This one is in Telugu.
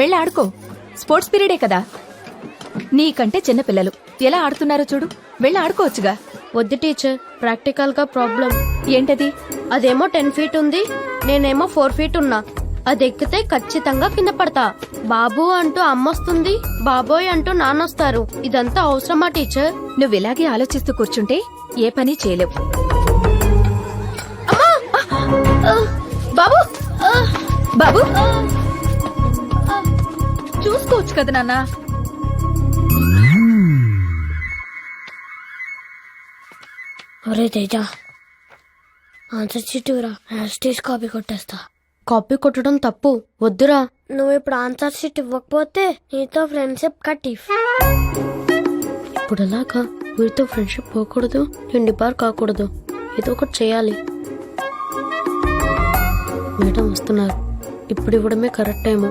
వెళ్ళి ఆడుకో. స్పోర్ట్స్ పీరియడే కదా. నీకంటే చిన్నపిల్లలు ఎలా ఆడుతున్నారో చూడు. వెళ్ళి ఆడుకోవచ్చుగా. వద్దు టీచర్, ప్రాక్టికల్ గా ప్రాబ్లం. ఏంటది? అదేమో 10 feet ఉంది, నేనేమో 4 feet ఉన్నా. అది ఎక్కితే ఖచ్చితంగా కింద పడతా. బాబు అంటూ అమ్మొస్తుంది, బాబోయ్ అంటూ నాన్నొస్తారు. ఇదంతా అవసరమా టీచర్? నువ్వు ఇలాగే ఆలోచిస్తూ కూర్చుంటే ఏ పని చేయలేవు. బాబు బాబు చూసుకోవచ్చు కదా నాన్న. ఒరే తేజ, ఆన్సర్ షీట్ హ్యాష్ కాపీ కొట్టేస్తా. కాపీ కొట్టడం తప్పు, వద్దురా. నువ్వు ఇప్పుడు ఆన్సర్ షీట్ ఇవ్వకపోతే నీతో ఫ్రెండ్షిప్ కట్. ఇప్పుడు ఎలాగా? వీరితో ఫ్రెండ్షిప్ పోకూడదు, నేను డిబార్ కాకూడదు. ఏదో ఒకటి చేయాలి. మేడం వస్తున్నారు, ఇప్పుడు ఇవ్వడమే కరెక్ట్ ఏమో.